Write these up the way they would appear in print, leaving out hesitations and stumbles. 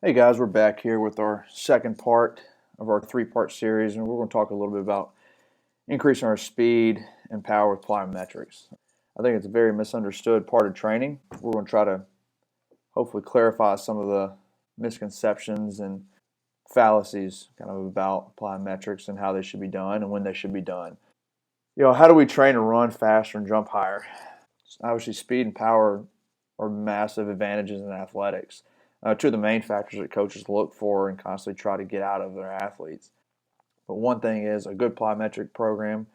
Hey guys, we're back here with our second part of our three-part series, and we're going to talk a little bit about increasing our speed and power with plyometrics. I think it's a very misunderstood part of training. We're going to try to hopefully clarify some of the misconceptions and fallacies kind of about plyometrics and how they should be done and when they should be done. How do we train to run faster and jump higher? Obviously, speed and power are massive advantages in athletics. Two of the main factors that coaches look for and constantly try to get out of their athletes. But one thing is a good plyometric program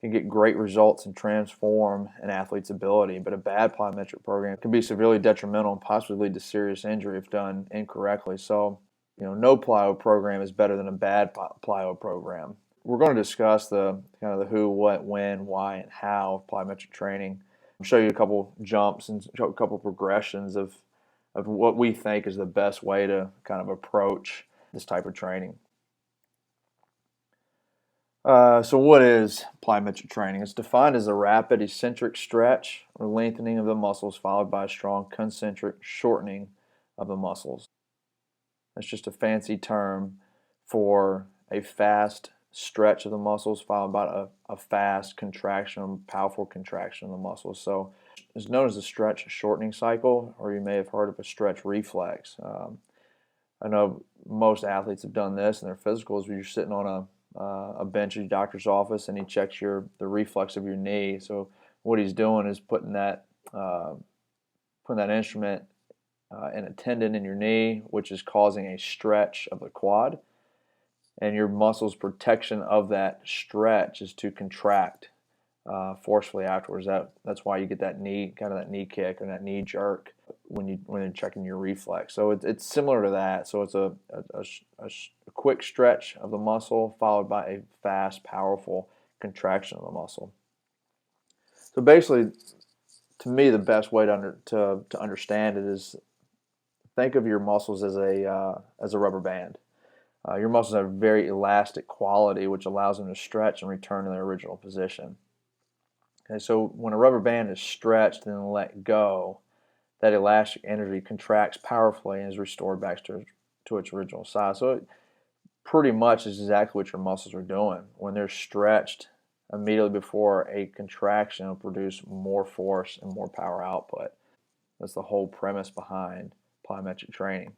can get great results and transform an athlete's ability, but a bad plyometric program can be severely detrimental and possibly lead to serious injury if done incorrectly. So, no plyo program is better than a bad plyo program. We're going to discuss the kind of the who, what, when, why, and how of plyometric training. I'll show you a couple jumps and show a couple progressions of what we think is the best way to kind of approach this type of training. So what is plyometric training? It's defined as a rapid eccentric stretch or lengthening of the muscles followed by a strong concentric shortening of the muscles. That's just a fancy term for a fast stretch of the muscles followed by a fast contraction, powerful contraction of the muscles. So it's known as a stretch shortening cycle, or you may have heard of a stretch reflex. I know most athletes have done this in their physicals where you're sitting on a bench at your doctor's office and he checks the reflex of your knee. So what he's doing is putting that instrument in a tendon in your knee, which is causing a stretch of the quad. And your muscle's protection of that stretch is to contract forcefully afterwards. That's why you get that knee kick or that knee jerk when you're checking your reflex. So it's similar to that. So it's a quick stretch of the muscle followed by a fast, powerful contraction of the muscle. So basically, to me, the best way to understand it is think of your muscles as a rubber band. Your muscles have a very elastic quality, which allows them to stretch and return to their original position. Okay, so when a rubber band is stretched and let go, that elastic energy contracts powerfully and is restored back to its original size. So it pretty much is exactly what your muscles are doing. When they're stretched immediately before a contraction, it'll produce more force and more power output. That's the whole premise behind plyometric training.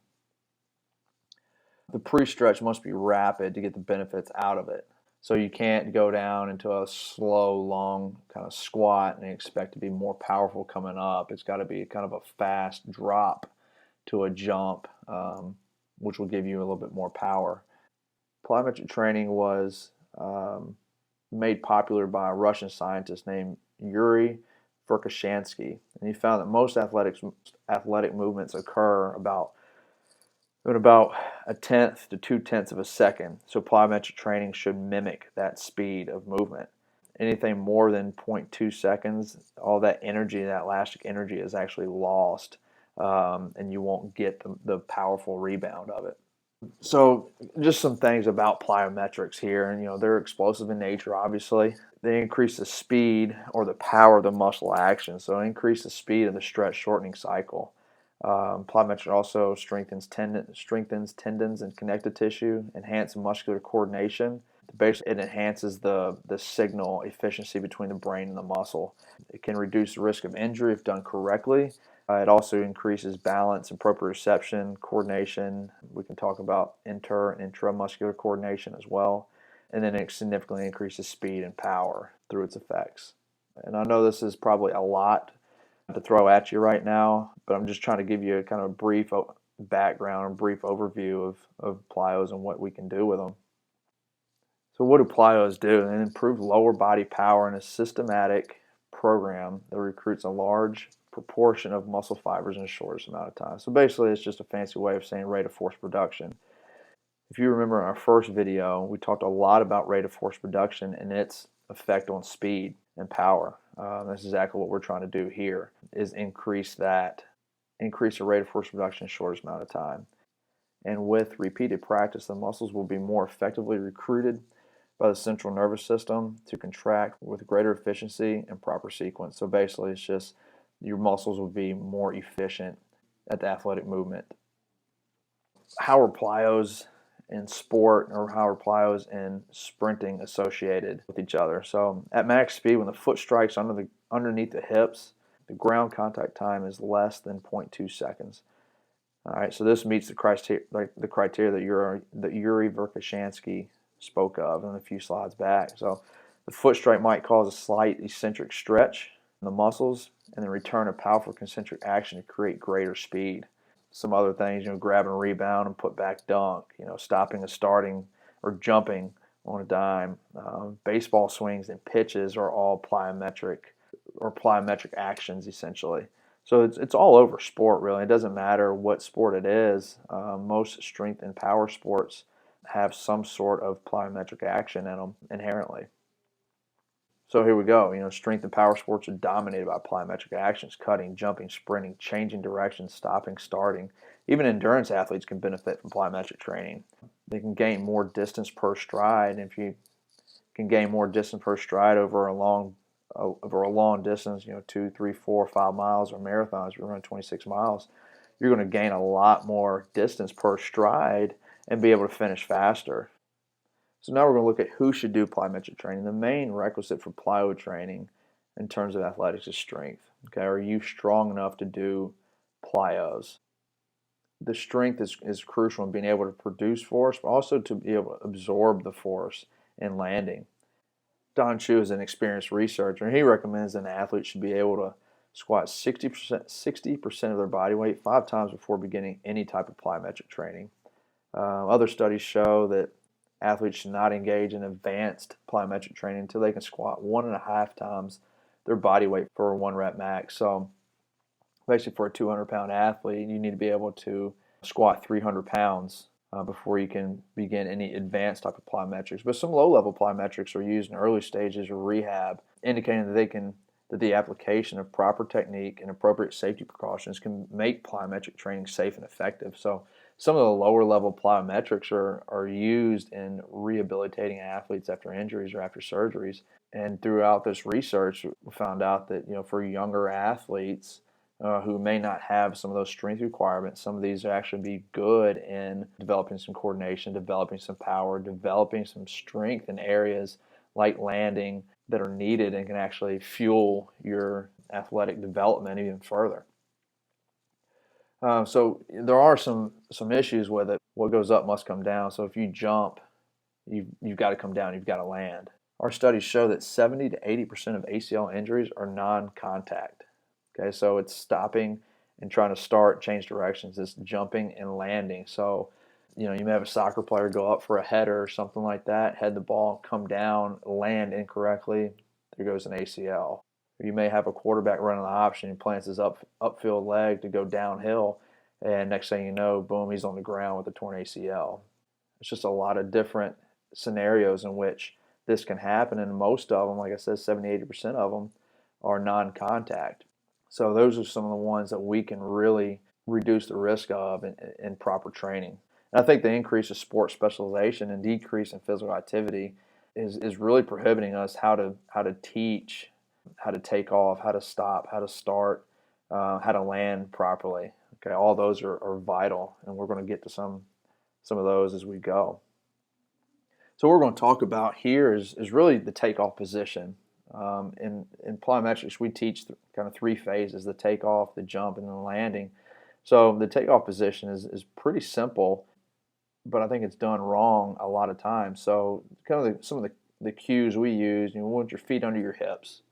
The pre-stretch must be rapid to get the benefits out of it. So you can't go down into a slow, long kind of squat and expect to be more powerful coming up. It's got to be kind of a fast drop to a jump, which will give you a little bit more power. Plyometric training was made popular by a Russian scientist named Yuri Verkhoshansky, and he found that most athletic movements occur in about a tenth to 2/10 of a second. So plyometric training should mimic that speed of movement. Anything more than 0.2 seconds, all that energy, that elastic energy is actually lost, and you won't get the powerful rebound of it. So just some things about plyometrics here, and they're explosive in nature, obviously. They increase the speed or the power of the muscle action, so increase the speed of the stretch shortening cycle. Plyometric also strengthens tendons and connective tissue, enhances muscular coordination. Basically, it enhances the signal efficiency between the brain and the muscle. It can reduce the risk of injury if done correctly. It also increases balance and proprioception, coordination. We can talk about inter and intramuscular coordination as well. And then it significantly increases speed and power through its effects. And I know this is probably a lot to throw at you right now, but I'm just trying to give you a kind of a brief background and brief overview of PLYO'S and what we can do with them. So what do PLYO'S do? They improve lower body power in a systematic program that recruits a large proportion of muscle fibers in the shortest amount of time. So basically, it's just a fancy way of saying rate of force production. If you remember in our first video, we talked a lot about rate of force production and its effect on speed and power. That's exactly what we're trying to do here, is increase the rate of force production in the shortest amount of time. And with repeated practice, the muscles will be more effectively recruited by the central nervous system to contract with greater efficiency and proper sequence. So basically, it's just your muscles will be more efficient at the athletic movement. how are PLYO'S in sport, or how are PLYO'S in sprinting associated with each other? So at max speed, when the foot strikes underneath the hips, the ground contact time is less than 0.2 seconds. All right, so this meets the criteria that Yuri Verkhoshansky spoke of in a few slides back. So the foot strike might cause a slight eccentric stretch in the muscles, and then return a powerful concentric action to create greater speed. Some other things, grab and rebound and put back dunk, stopping and starting or jumping on a dime. Baseball swings and pitches are all plyometric actions essentially. So it's all over sport really. It doesn't matter what sport it is. Most strength and power sports have some sort of plyometric action in them inherently. So here we go. Strength and power sports are dominated by plyometric actions: cutting, jumping, sprinting, changing directions, stopping, starting. Even endurance athletes can benefit from plyometric training. They can gain more distance per stride. And if you can gain more distance per stride over a long distance, 2, 3, 4, 5 miles, or marathons, you're running 26 miles, you're going to gain a lot more distance per stride and be able to finish faster. So now we're going to look at who should do plyometric training. The main requisite for plyo training in terms of athletics is strength. Okay, are you strong enough to do PLYO'S? The strength is crucial in being able to produce force, but also to be able to absorb the force in landing. Don Chu is an experienced researcher, and he recommends an athlete should be able to squat 60% of their body weight 5 times before beginning any type of plyometric training. Other studies show that athletes should not engage in advanced plyometric training until they can squat 1.5 times their body weight for a 1 rep max. So basically for a 200-pound athlete, you need to be able to squat 300 pounds before you can begin any advanced type of plyometrics. But some low-level plyometrics are used in early stages of rehab, indicating that the application of proper technique and appropriate safety precautions can make plyometric training safe and effective. So some of the lower-level plyometrics are used in rehabilitating athletes after injuries or after surgeries. And throughout this research, we found out that for younger athletes who may not have some of those strength requirements, some of these will actually be good in developing some coordination, developing some power, developing some strength in areas like landing that are needed and can actually fuel your athletic development even further. So there are some issues with it. What goes up must come down. So if you jump, you've got to come down, you've got to land. Our studies show that 70 to 80% of ACL injuries are non-contact. Okay, so it's stopping and trying to start, change directions. It's jumping and landing. So, you may have a soccer player go up for a header or something like that, head the ball, come down, land incorrectly, there goes an ACL. Or you may have a quarterback running the option and plants his upfield leg to go downhill, and next thing you know, boom, he's on the ground with a torn ACL. It's just a lot of different scenarios in which this can happen, and most of them, like I said, 70-80% of them are non-contact. So those are some of the ones that we can really reduce the risk of in proper training. And I think the increase of sport specialization and decrease in physical activity is really prohibiting us how to teach, how to take off, how to stop, how to start, how to land properly. Okay, all those are vital, and we're going to get to some of those as we go. So what we're going to talk about here is really the takeoff position. In plyometrics, we teach kind of 3 phases: the takeoff, the jump, and the landing. So the takeoff position is pretty simple, but I think it's done wrong a lot of times. So kind of some of the cues we use, you want your feet under your hips.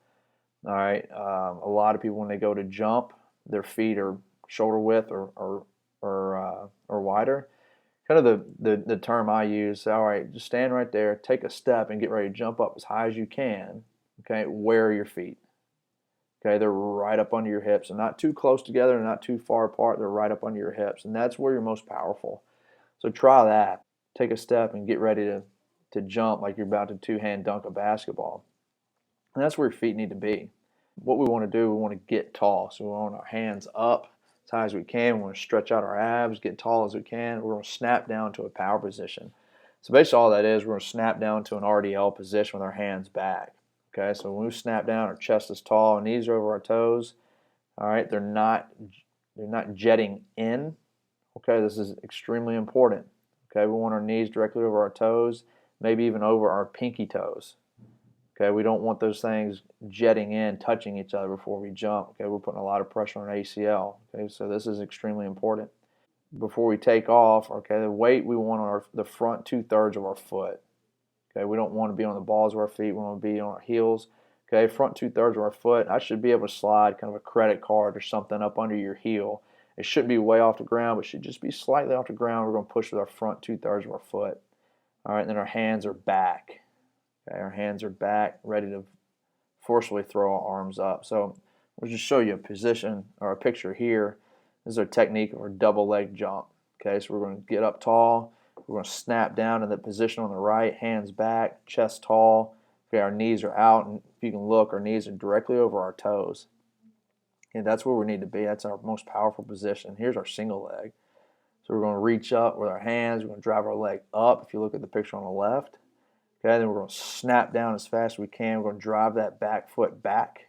All right. A lot of people, when they go to jump, their feet are shoulder width or wider. Kind of the term I use, all right, just stand right there, take a step, and get ready to jump up as high as you can. Okay, where are your feet? Okay, they're right up under your hips, and not too close together and not too far apart. They're right up under your hips, and that's where you're most powerful. So try that. Take a step and get ready to jump like you're about to 2-hand dunk a basketball. And that's where your feet need to be. What we want to do, we want to get tall. So we want our hands up as high as we can. We want to stretch out our abs, get tall as we can. We're going to snap down to a power position. So basically all that is, we're going to snap down to an RDL position with our hands back. Okay, so when we snap down, our chest is tall, our knees are over our toes. All right, they're not jetting in Okay, this is extremely important. Okay, we want our knees directly over our toes, maybe even over our pinky toes. Okay, we don't want those things jetting in, touching each other before we jump. Okay, we're putting a lot of pressure on our ACL. Okay, so this is extremely important. Before we take off, okay, the weight we want on the front 2/3 of our foot. Okay, we don't want to be on the balls of our feet. We want to be on our heels. Okay, front 2/3 of our foot. I should be able to slide kind of a credit card or something up under your heel. It shouldn't be way off the ground, but should just be slightly off the ground. We're going to push with our front 2/3 of our foot. All right, and then our hands are back. Okay, our hands are back, ready to forcefully throw our arms up. So we'll just show you a position or a picture here. This is our technique of our double leg jump. Okay, so we're going to get up tall. We're going to snap down in the position on the right, hands back, chest tall. Okay, our knees are out, and if you can look, our knees are directly over our toes. Okay, that's where we need to be. That's our most powerful position. Here's our single leg. So we're going to reach up with our hands. We're going to drive our leg up. If you look at the picture on the left. Okay, then we're going to snap down as fast as we can. We're going to drive that back foot back.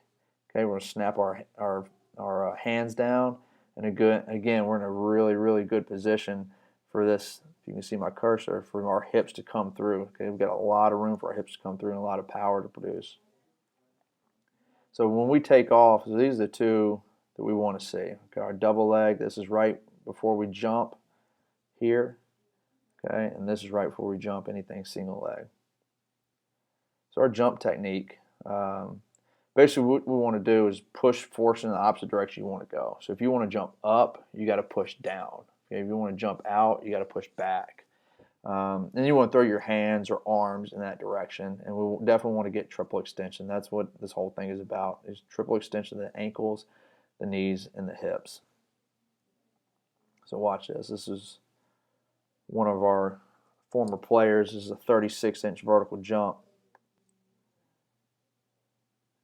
Okay, we're going to snap our hands down. And again, we're in a really, really good position for this. If you can see my cursor, for our hips to come through. Okay, we've got a lot of room for our hips to come through and a lot of power to produce. So when we take off, so these are the two that we want to see. Okay, our double leg, this is right before we jump here. Okay, and this is right before we jump anything single leg. So our jump technique, basically what we want to do is push force in the opposite direction you want to go. So if you want to jump up, you got to push down. Okay? If you want to jump out, you got to push back. And you want to throw your hands or arms in that direction. And we definitely want to get triple extension. That's what this whole thing is about, is triple extension of the ankles, the knees, and the hips. So watch this. This is one of our former players. This is a 36-inch vertical jump.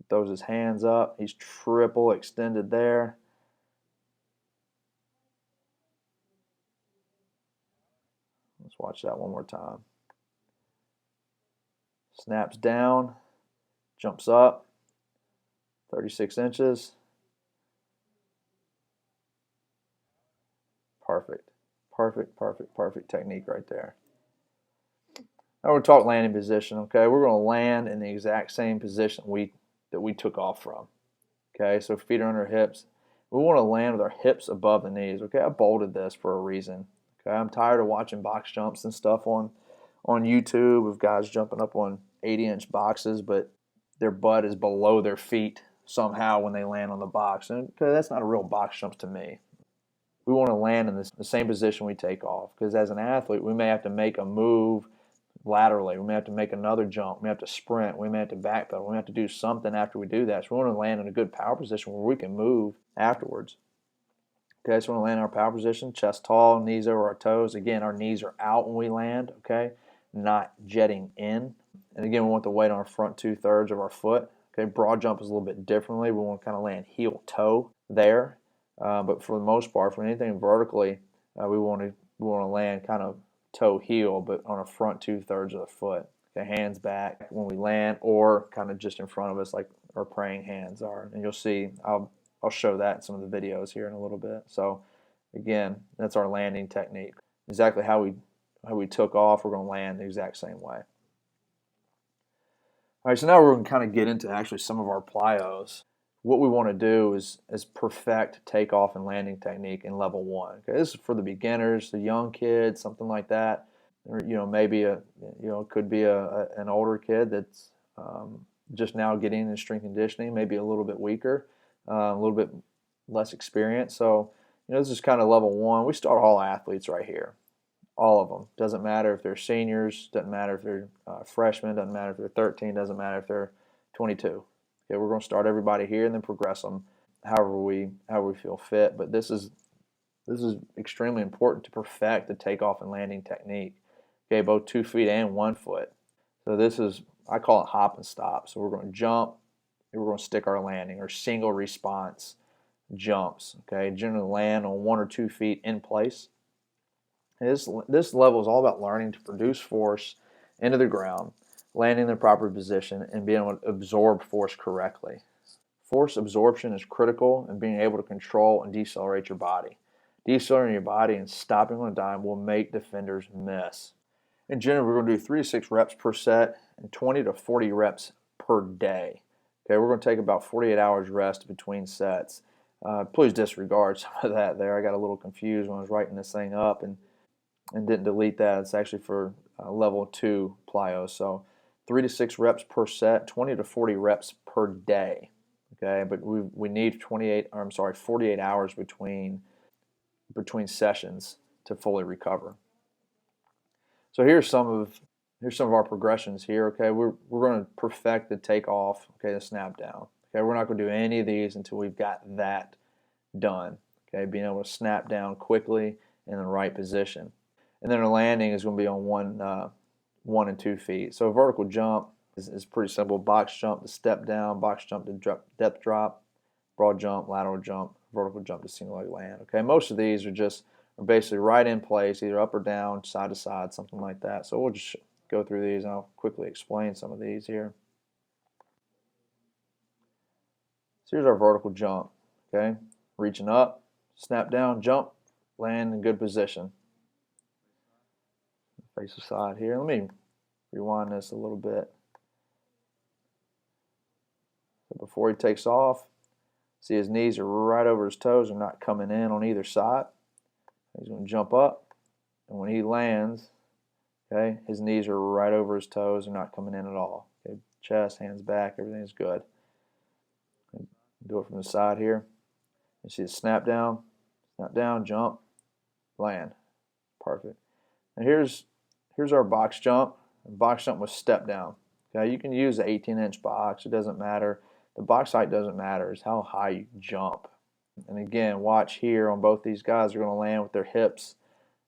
Throws his hands up. He's triple extended there. Let's watch that one more time. Snaps down, jumps up, 36 inches. Perfect. Perfect, perfect, perfect technique right there. Now we're talking landing position, okay? We're going to land in the exact same position that we took off from. Okay, so feet are under hips. We want to land with our hips above the knees. Okay, I bolded this for a reason. Okay, I'm tired of watching box jumps and stuff on YouTube of guys jumping up on 80-inch boxes, but their butt is below their feet somehow when they land on the box. And okay, that's not a real box jump to me. We want to land in the same position we take off, because as an athlete, we may have to make a move laterally. We may have to make another jump. We may have to sprint. We may have to backpedal. We may have to do something after we do that. So we want to land in a good power position where we can move afterwards. Okay, so we want to land in our power position, chest tall, knees over our toes. Again, our knees are out when we land, okay, not jetting in. And again, we want the weight on our front 2/3 of our foot. Okay, broad jump is a little bit differently. We want to kind of land heel toe there. But for the most part, for anything vertically, we want to land kind of toe heel, but on our front 2/3 of the foot. Okay, hands back when we land, or kind of just in front of us, like our praying hands are. And you'll see, I'll show that in some of the videos here in a little bit. So again, that's our landing technique. Exactly how we took off, we're going to land the exact same way. All right, so now we're going to kind of get into actually some of our PLYO'S. What we want to do is perfect takeoff and landing technique in level 1. Okay, this is for the beginners, the young kids, something like that. Or, maybe it could be an older kid that's just now getting into strength conditioning, maybe a little bit weaker, a little bit less experienced. So, this is kind of level 1. We start all athletes right here. All of them. Doesn't matter if they're seniors, doesn't matter if they're freshmen, doesn't matter if they're 13, doesn't matter if they're 22. Okay, we're going to start everybody here and then progress them however we feel fit. But this is extremely important to perfect the takeoff and landing technique. Okay, both 2 feet and 1 foot. So this is, I call it hop and stop. So we're going to jump, and we're going to stick our landing, or single response jumps. Okay, generally land on 1 or 2 feet in place. And this level is all about learning to produce force into the ground, landing in the proper position, and being able to absorb force correctly. Force absorption is critical in being able to control and decelerate your body. Decelerating your body and stopping on a dime will make defenders miss. In general, we're going to do 3 to 6 reps per set and 20 to 40 reps per day. Okay, we're going to take about 48 hours rest between sets. Please disregard some of that there. I got a little confused when I was writing this thing up and didn't delete that. It's actually for level 2 plyos. So 3 to 6 reps per set, 20 to 40 reps per day. Okay, but we need 48 hours between sessions to fully recover. So here's some of our progressions here. Okay, we're going to perfect the takeoff. Okay, the snap down. Okay, we're not going to do any of these until we've got that done. Okay, being able to snap down quickly in the right position, and then our landing is going to be on 1 and 2 feet. So a vertical jump is pretty simple. Box jump to step down, box jump to depth drop, broad jump, lateral jump, vertical jump to single leg land. Okay, most of these are basically right in place, either up or down, side to side, something like that. So we'll just go through these and I'll quickly explain some of these here. So here's our vertical jump. Okay, reaching up, snap down, jump, land in good position. Face the side here. Let me rewind this a little bit. So before he takes off, see his knees are right over his toes, are not coming in on either side. He's going to jump up, and when he lands, okay, his knees are right over his toes, are not coming in at all. Okay, chest, hands back, everything's good. Do it from the side here. You see the snap down, jump, land. Perfect. And here's our box jump. Box jump with step down. Okay, you can use the 18-inch box. It doesn't matter. The box height doesn't matter. It's how high you jump. And again, watch here on both these guys. They're going to land with their hips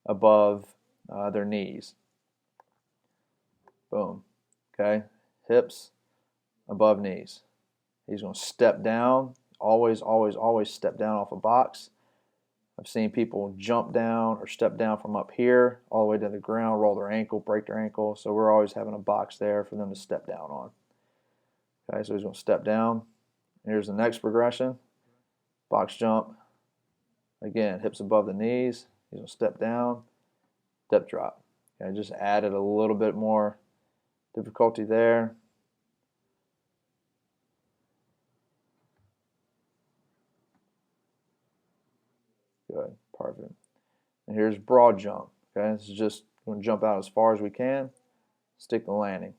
above their knees. Boom. Okay, hips above knees. He's going to step down. Always, always, always step down off a box. I've seen people jump down or step down from up here all the way to the ground, roll their ankle, break their ankle. So we're always having a box there for them to step down on. Okay, so he's going to step down. Here's the next progression. Box jump. Again, hips above the knees. He's going to step down, depth drop. Okay, just added a little bit more difficulty there. Good, perfect. And here's broad jump. Okay, this is just going to jump out as far as we can, stick the landing.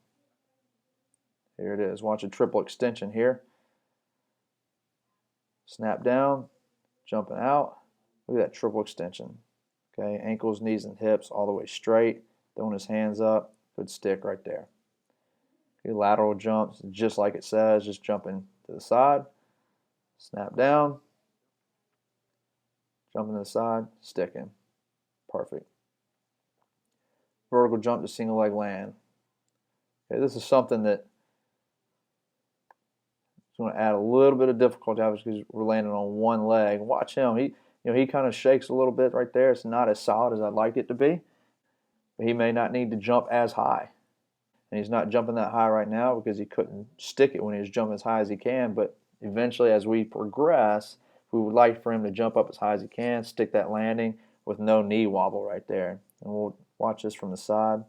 Here it is. Watch a triple extension here. Snap down, jumping out. Look at that triple extension. Okay, ankles, knees, and hips all the way straight. Throwing his hands up, good stick right there. Okay, lateral jumps, just like it says, just jumping to the side. Snap down, jumping to the side, sticking. Perfect. Vertical jump to single leg land. Okay, this is something that is going to add a little bit of difficulty, obviously, because we're landing on one leg. Watch him. He kind of shakes a little bit right there. It's not as solid as I'd like it to be, but he may not need to jump as high. And he's not jumping that high right now because he couldn't stick it when he was jumping as high as he can. But eventually, as we progress, we would like for him to jump up as high as he can, stick that landing with no knee wobble right there. And we'll watch this from the side.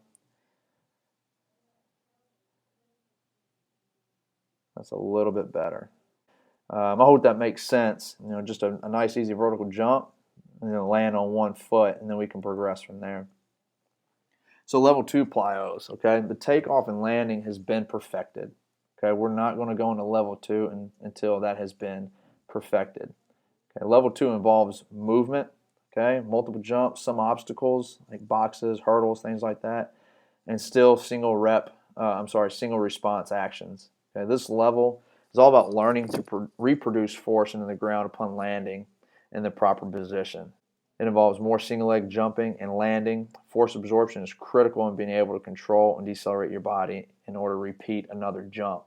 That's a little bit better. I hope that makes sense. Just a nice, easy vertical jump, and then land on one foot, and then we can progress from there. So level 2 plyos, okay? The takeoff and landing has been perfected. Okay, we're not going to go into level 2 until that has been perfected. Okay, level 2 involves movement, okay, multiple jumps, some obstacles like boxes, hurdles, things like that, and still single response actions. Okay, this level is all about learning to reproduce force into the ground upon landing in the proper position. It involves more single leg jumping and landing. Force absorption is critical in being able to control and decelerate your body in order to repeat another jump.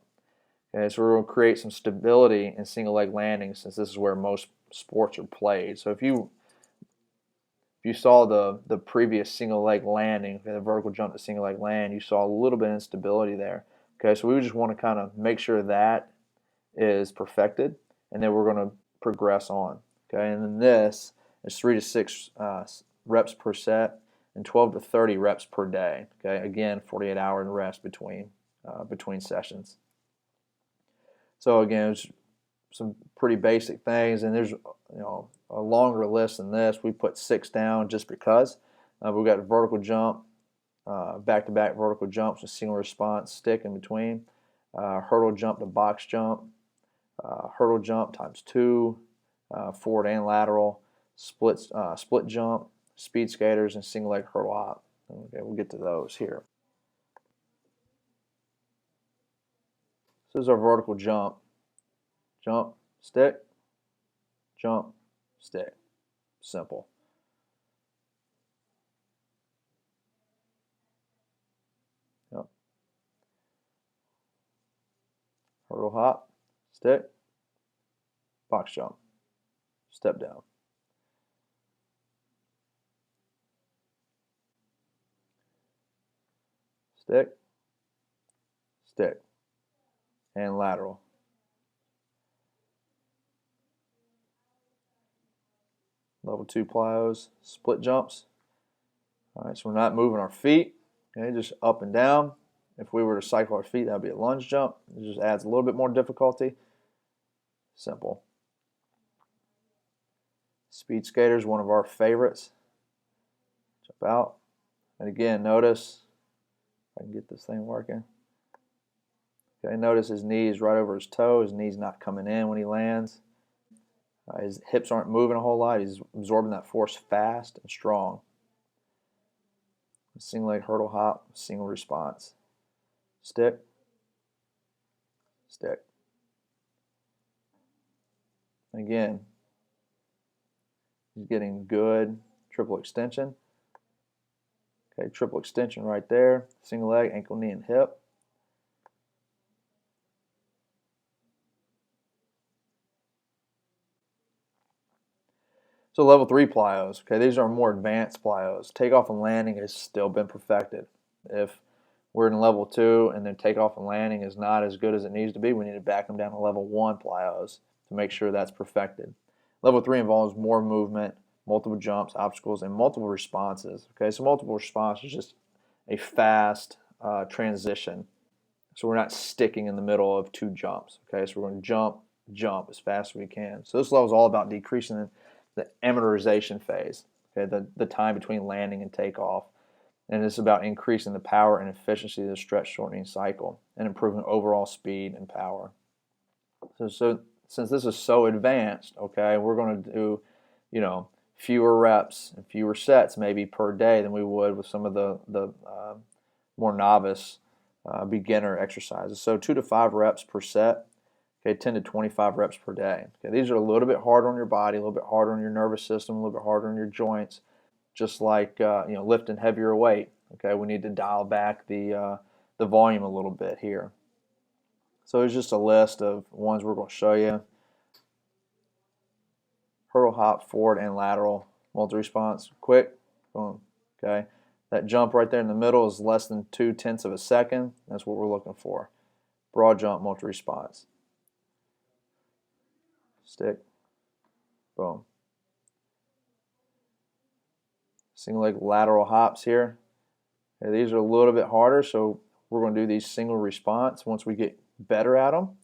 Okay, so we're going to create some stability in single leg landing, since this is where most sports are played. So if you saw the previous single leg landing, the vertical jump to single leg land, you saw a little bit of instability there. Okay, so we just want to kind of make sure that is perfected, and then we're going to progress on. Okay, and then this is 3 to 6 reps per set and 12 to 30 reps per day. Okay, again, 48-hour rest between sessions. So again, it's some pretty basic things, and there's a longer list than this. We put 6 down just because. We've got a vertical jump, back-to-back vertical jumps with single response stick in between, hurdle jump to box jump, hurdle jump times 2, forward and lateral, split jump, speed skaters, and single leg hurdle hop. Okay, we'll get to those here. This is our vertical jump. Jump, stick, jump, stick. Simple. Yep. Hurdle hop, stick, box jump, step down. Stick, stick, and lateral. Level 2 plyos, split jumps. All right, so we're not moving our feet, okay, just up and down. If we were to cycle our feet, that would be a lunge jump. It just adds a little bit more difficulty. Simple. Speed skaters, one of our favorites. Jump out. And again, notice, if I can get this thing working. Okay, notice his knees right over his toe. His knee's not coming in when he lands. His hips aren't moving a whole lot. He's absorbing that force fast and strong. Single leg hurdle hop, single response. Stick, stick. Again, he's getting good triple extension. Okay, triple extension right there. Single leg, ankle, knee, and hip. So level 3 plyos, okay, these are more advanced plyos. Takeoff and landing has still been perfected. If we're in level 2 and then takeoff and landing is not as good as it needs to be, we need to back them down to level 1 plyos to make sure that's perfected. Level 3 involves more movement, multiple jumps, obstacles, and multiple responses. Okay, so multiple responses is just a fast transition. So we're not sticking in the middle of 2 jumps. Okay, so we're going to jump as fast as we can. So this level is all about decreasing the amortization phase, okay, the time between landing and takeoff. And it's about increasing the power and efficiency of the stretch shortening cycle and improving overall speed and power. So since this is so advanced, okay, we're going to do, fewer reps and fewer sets maybe per day than we would with some of the more novice beginner exercises. So 2 to 5 reps per set. Okay, 10 to 25 reps per day. Okay, these are a little bit harder on your body, a little bit harder on your nervous system, a little bit harder on your joints. Just like lifting heavier weight. Okay, we need to dial back the volume a little bit here. So there's just a list of ones we're going to show you. Hurdle hop, forward and lateral, multi-response, quick, boom. Okay, that jump right there in the middle is less than 0.2 of a second. That's what we're looking for. Broad jump, multi-response. Stick, boom. Single leg lateral hops here. Okay, these are a little bit harder, so we're going to do these single response. Once we get better at them,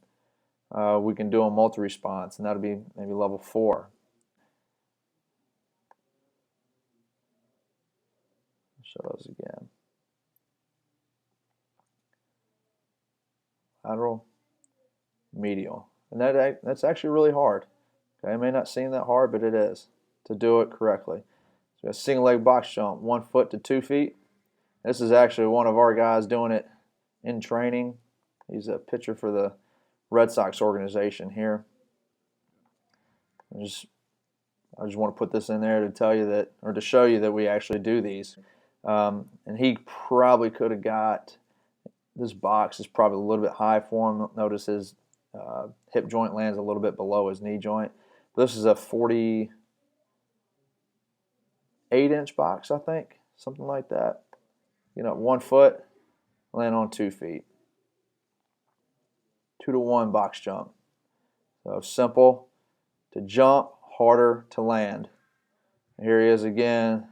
we can do a multi-response, and that'll be maybe level 4. Show those again. Lateral, medial. And that's actually really hard. Okay, it may not seem that hard, but it is to do it correctly. So a single leg box jump, 1 foot to 2 feet. This is actually one of our guys doing it in training. He's a pitcher for the Red Sox organization here. I just want to put this in there to tell you that, or to show you that we actually do these. And he probably could have got, this box is probably a little bit high for him. Notice his hip joint lands a little bit below his knee joint. This is a 48-inch box, I think, something like that. 1 foot, land on 2 feet. 2 to 1 box jump. So simple to jump, harder to land. Here he is again.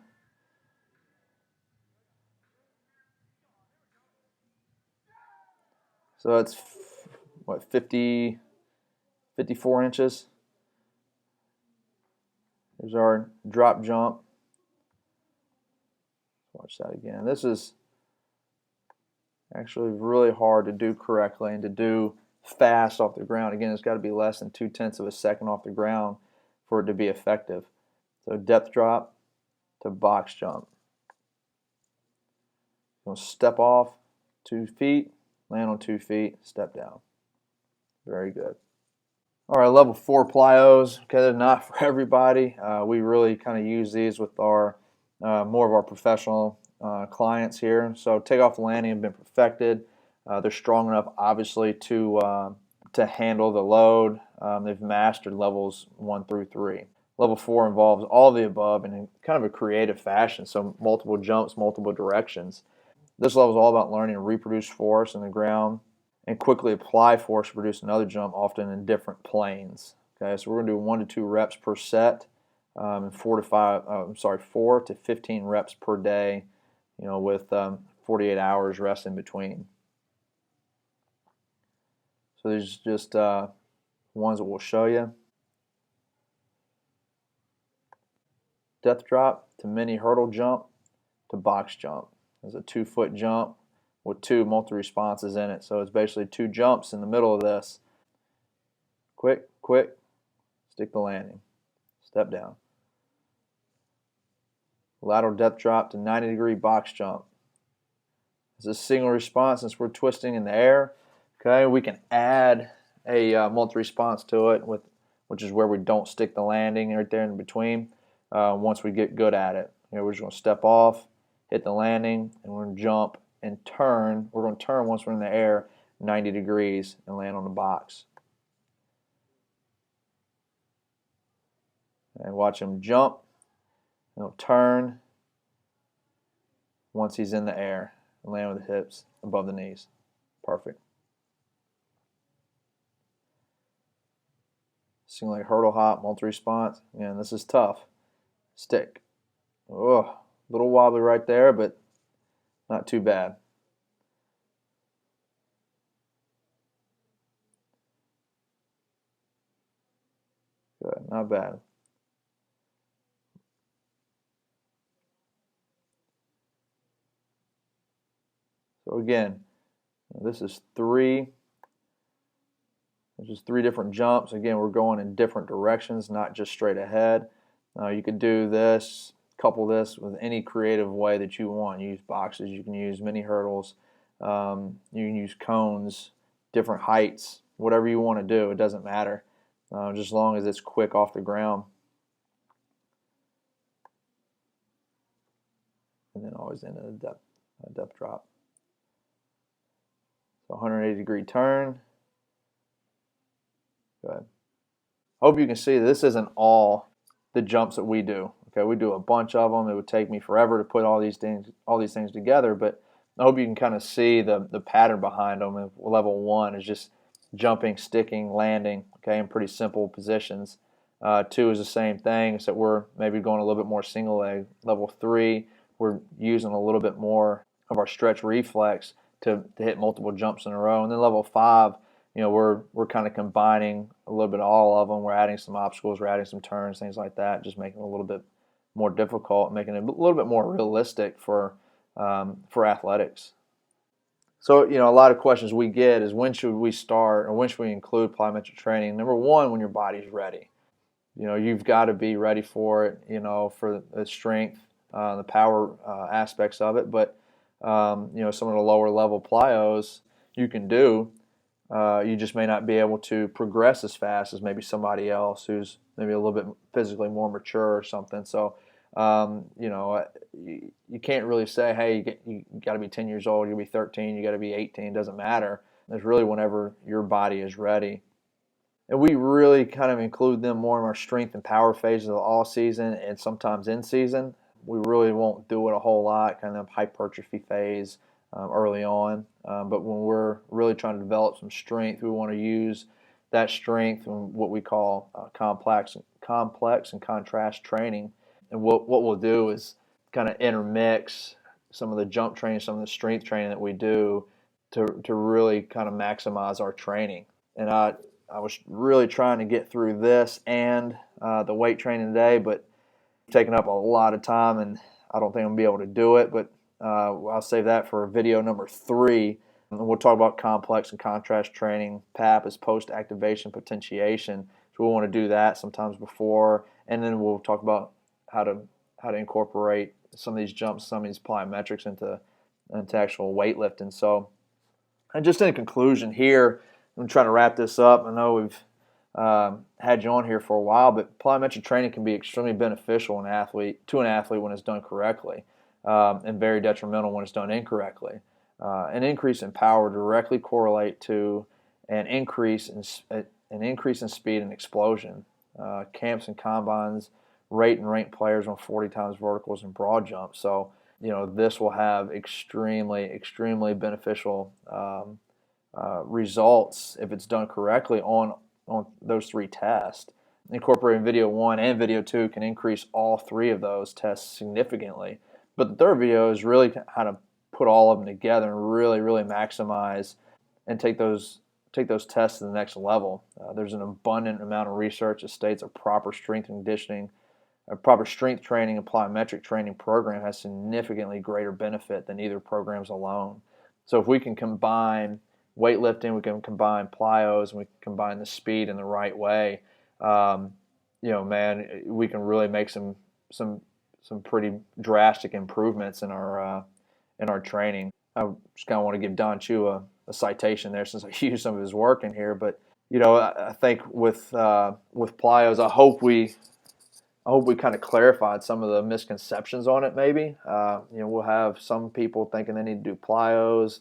So that's what, 54 inches. Here's our drop jump. Watch that again. This is actually really hard to do correctly and to do fast off the ground. Again, it's got to be less than 0.2 of a second off the ground for it to be effective. So depth drop to box jump. You'll step off 2 feet, land on 2 feet, step down. Very good. All right, level 4 plyos. Okay, they're not for everybody. We really kind of use these with our more of our professional clients here. So takeoff and landing have been perfected. They're strong enough, obviously, to handle the load. They've mastered levels 1 through 3. Level 4 involves all of the above in kind of a creative fashion, so multiple jumps, multiple directions. This level is all about learning to reproduce force in the ground and quickly apply force to produce another jump, often in different planes. Okay, so we're going to do 1 to 2 reps per set, and 4 to 15 reps per day, with 48 hours rest in between. So these are just ones that we'll show you. Depth drop to mini hurdle jump to box jump. There's a 2-foot jump with 2 multi-responses in it. So it's basically 2 jumps in the middle of this. Quick, stick the landing, step down. Lateral depth drop to 90-degree box jump. This is a single response since we're twisting in the air. Okay, we can add a multi-response to it, which is where we don't stick the landing right there in between. Once we get good at it, we're just going to step off, hit the landing, and we're going to jump and turn. We're going to turn once we're in the air 90 degrees and land on the box. And watch him jump, and he'll turn once he's in the air and land with the hips above the knees. Perfect. Single leg hurdle hop, multi-response. Again, this is tough. Stick. Oh, a little wobbly right there, but not too bad. Good, not bad. So again, this is 3. There's just 3 different jumps. Again, we're going in different directions, not just straight ahead. You could do this, couple this with any creative way that you want. You use boxes, you can use mini hurdles, you can use cones, different heights, whatever you want to do. It doesn't matter, just as long as it's quick off the ground. And then always into the depth drop. So 180-degree turn. Good. Hope you can see this isn't all the jumps that we do. Okay, we do a bunch of them. It would take me forever to put all these things together, but I hope you can kind of see the pattern behind them. And level 1 is just jumping, sticking, landing, okay, in pretty simple positions. 2 is the same thing, except we're maybe going a little bit more single leg. Level 3, we're using a little bit more of our stretch reflex to hit multiple jumps in a row. And then level 5, we're kind of combining a little bit of all of them. We're adding some obstacles, we're adding some turns, things like that, just making it a little bit more difficult, making it a little bit more realistic for athletics. So, a lot of questions we get is when should we start or when should we include plyometric training? Number 1, when your body's ready. You've got to be ready for it, for the strength, the power aspects of it. But, some of the lower level plyos you can do. You just may not be able to progress as fast as maybe somebody else who's maybe a little bit physically more mature or something. So, you can't really say, hey, you got to be 10 years old, you got to be 13, you got to be 18. It doesn't matter. It's really whenever your body is ready. And we really kind of include them more in our strength and power phases of the off season and sometimes in season. We really won't do it a whole lot, kind of hypertrophy phase early on. But when we're really trying to develop some strength, we want to use that strength in what we call complex and contrast training. And what we'll do is kind of intermix some of the jump training, some of the strength training that we do to really kind of maximize our training. And I was really trying to get through this and the weight training today, but taking up a lot of time, and I don't think I'm going to be able to do it. But I'll save that for video number 3. And we'll talk about complex and contrast training. PAP is post-activation potentiation. So we'll want to do that sometimes before, and then we'll talk about how to incorporate some of these jumps, some of these plyometrics into actual weightlifting. So, and just in conclusion here, I'm trying to wrap this up. I know we've had you on here for a while, but plyometric training can be extremely beneficial to an athlete when it's done correctly, and very detrimental when it's done incorrectly. An increase in power directly correlate to an increase in speed and explosion. Camps and combines rate and rank players on 40 times verticals and broad jumps. So, this will have extremely beneficial results if it's done correctly on those 3 tests. Incorporating video 1 and video 2 can increase all 3 of those tests significantly. But the third video is really how to put all of them together and really maximize and take those tests to the next level. There's an abundant amount of research that states a proper strength and conditioning, a proper strength training and plyometric training program has significantly greater benefit than either programs alone. So if we can combine weightlifting, we can combine PLYO'S, and we can combine the speed in the right way, man, we can really make some pretty drastic improvements in our training. I just kind of want to give Don Chu a citation there since I used some of his work in here. But I think with PLYO'S, I hope we kind of clarified some of the misconceptions on it. Maybe we'll have some people thinking they need to do PLYO'S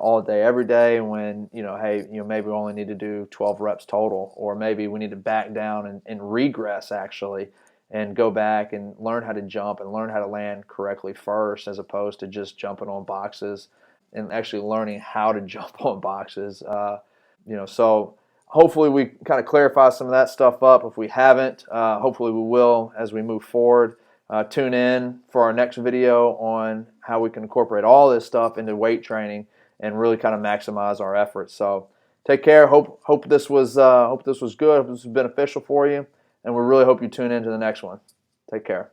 all day every day when maybe we only need to do 12 reps total, or maybe we need to back down and regress actually, and go back and learn how to jump and learn how to land correctly first, as opposed to just jumping on boxes and actually learning how to jump on boxes. So hopefully we kind of clarify some of that stuff up. If we haven't, hopefully we will as we move forward. Tune in for our next video on how we can incorporate all this stuff into weight training and really kind of maximize our efforts. So take care. Hope this was good. Hope this was beneficial for you. And we really hope you tune in to the next one. Take care.